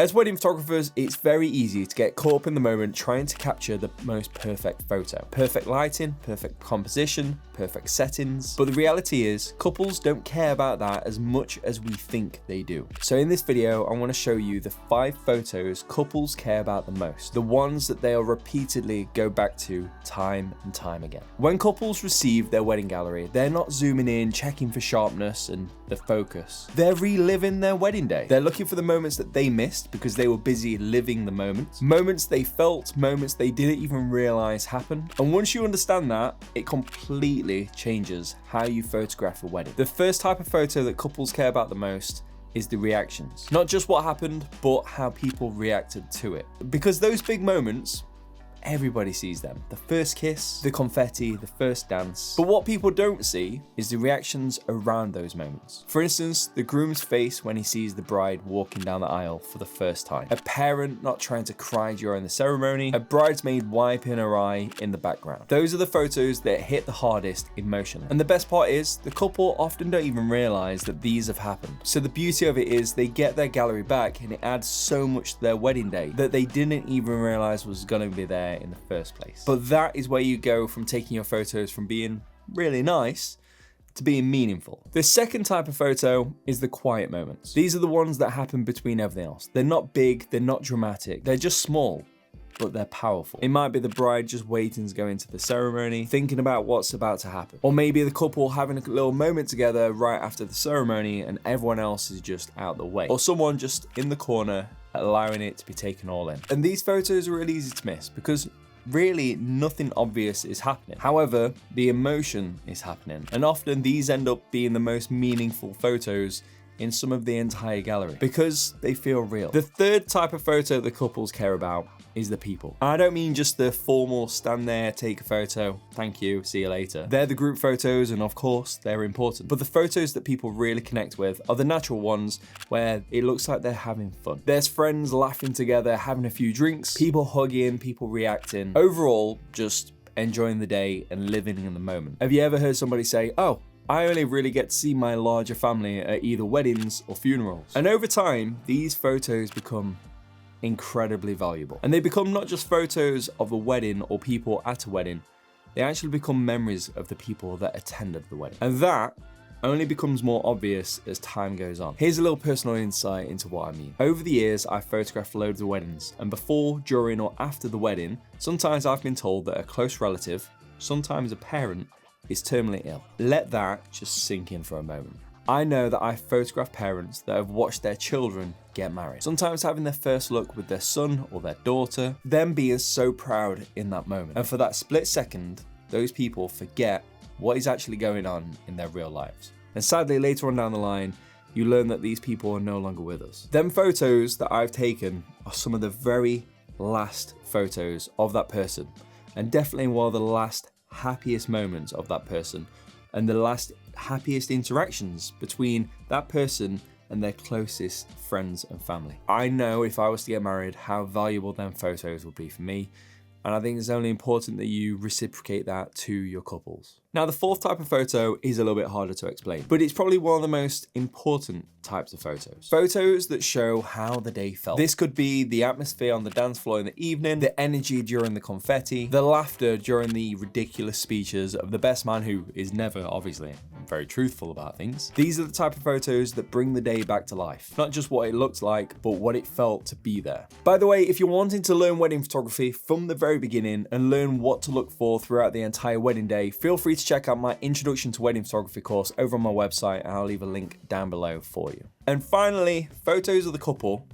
As wedding photographers, it's very easy to get caught up in the moment trying to capture the most perfect photo. Perfect lighting, perfect composition, perfect settings. But the reality is, couples don't care about that as much as we think they do. So in this video, I want to show you the 5 photos couples care about the most. The ones that they'll repeatedly go back to time and time again. When couples receive their wedding gallery, they're not zooming in, checking for sharpness and the focus. They're reliving their wedding day. They're looking for the moments that they missed because they were busy living the moments they felt, moments they didn't even realize happened. And once you understand that, it completely changes how you photograph a wedding. The first type of photo that couples care about the most is the reactions. Not just what happened, but how people reacted to it. Because those big moments, everybody sees them. The first kiss, the confetti, the first dance. But what people don't see is the reactions around those moments. For instance, the groom's face when he sees the bride walking down the aisle for the first time. A parent not trying to cry during the ceremony. A bridesmaid wiping her eye in the background. Those are the photos that hit the hardest emotionally. And the best part is, the couple often don't even realize that these have happened. So the beauty of it is they get their gallery back and it adds so much to their wedding day that they didn't even realize was gonna be there in the first place. But that is where you go from taking your photos from being really nice to being meaningful. The second type of photo is the quiet moments. These are the ones that happen between everything else. They're not big, they're not dramatic, they're just small, but they're powerful. It might be the bride just waiting to go into the ceremony, thinking about what's about to happen. Or maybe the couple having a little moment together right after the ceremony and everyone else is just out the way. Or someone just in the corner allowing it to be taken all in. And these photos are really easy to miss because really nothing obvious is happening. However, the emotion is happening. And often these end up being the most meaningful photos in some of the entire gallery because they feel real. The third type of photo that couples care about is the people. I don't mean just the formal stand there, take a photo, thank you, see you later. They're the group photos and of course they're important. But the photos that people really connect with are the natural ones where it looks like they're having fun. There's friends laughing together, having a few drinks, people hugging, people reacting. Overall, just enjoying the day and living in the moment. Have you ever heard somebody say, "Oh, I only really get to see my larger family at either weddings or funerals"? And over time, these photos become incredibly valuable. And they become not just photos of a wedding or people at a wedding, they actually become memories of the people that attended the wedding. And that only becomes more obvious as time goes on. Here's a little personal insight into what I mean. Over the years, I've photographed loads of weddings, and before, during, or after the wedding, sometimes I've been told that a close relative, sometimes a parent, is terminally ill. Let that just sink in for a moment. I know that I've photographed parents that have watched their children get married. Sometimes having their first look with their son or their daughter, them being so proud in that moment. And for that split second, those people forget what is actually going on in their real lives. And sadly, later on down the line, you learn that these people are no longer with us. Them photos that I've taken are some of the very last photos of that person, and definitely one of the last happiest moments of that person, and the last happiest interactions between that person and their closest friends and family. I know if I was to get married, how valuable them photos would be for me, and I think it's only important that you reciprocate that to your couples. Now, the fourth type of photo is a little bit harder to explain, but it's probably one of the most important types of photos. Photos that show how the day felt. This could be the atmosphere on the dance floor in the evening, the energy during the confetti, the laughter during the ridiculous speeches of the best man who is never, obviously, very truthful about things. These are the type of photos that bring the day back to life. Not just what it looked like, but what it felt to be there. By the way, if you're wanting to learn wedding photography from the very beginning and learn what to look for throughout the entire wedding day, feel free to check out my Introduction to Wedding Photography course over on my website, and I'll leave a link down below for you. And finally, photos of the couple,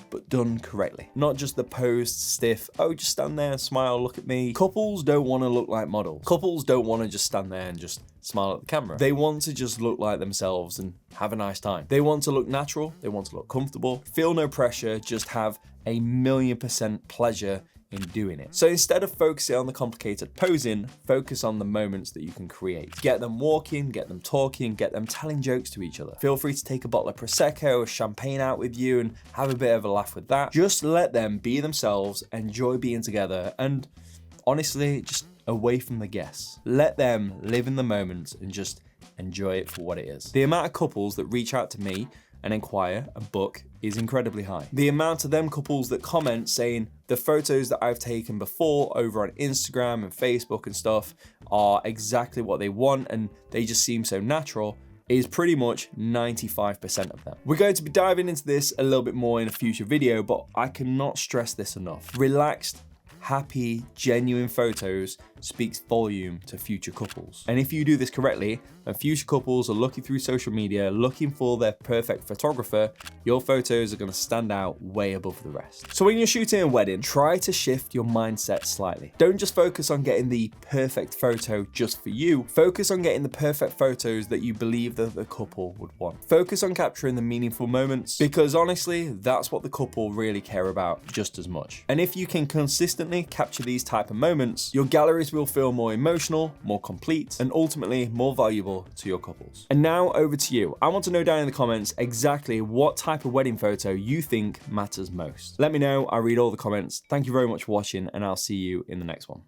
but done correctly. Not just the posed, stiff, oh, just stand there and smile, look at me. Couples don't want to look like models. Couples don't want to just stand there and just smile at the camera. They want to just look like themselves and have a nice time. They want to look natural, they want to look comfortable, feel no pressure, just have a 1,000,000% pleasure in doing it. So instead of focusing on the complicated posing, focus on the moments that you can create. Get them walking, get them talking, get them telling jokes to each other. Feel free to take a bottle of Prosecco or champagne out with you and have a bit of a laugh with that. Just let them be themselves, enjoy being together, and honestly, just away from the guests. Let them live in the moment and just enjoy it for what it is. The amount of couples that reach out to me and inquire and book is incredibly high. The amount of them couples that comment saying the photos that I've taken before over on Instagram and Facebook and stuff are exactly what they want and they just seem so natural is pretty much 95% of them. We're going to be diving into this a little bit more in a future video, but I cannot stress this enough. Relaxed, happy, genuine photos speaks volume to future couples. And if you do this correctly, when future couples are looking through social media, looking for their perfect photographer, your photos are gonna stand out way above the rest. So when you're shooting a wedding, try to shift your mindset slightly. Don't just focus on getting the perfect photo just for you. Focus on getting the perfect photos that you believe that the couple would want. Focus on capturing the meaningful moments, because honestly, that's what the couple really care about just as much. And if you can consistently capture these type of moments, your galleries will feel more emotional, more complete, and ultimately more valuable to your couples. And now over to you. I want to know down in the comments exactly what type of wedding photo you think matters most. Let me know. I read all the comments. Thank you very much for watching, and I'll see you in the next one.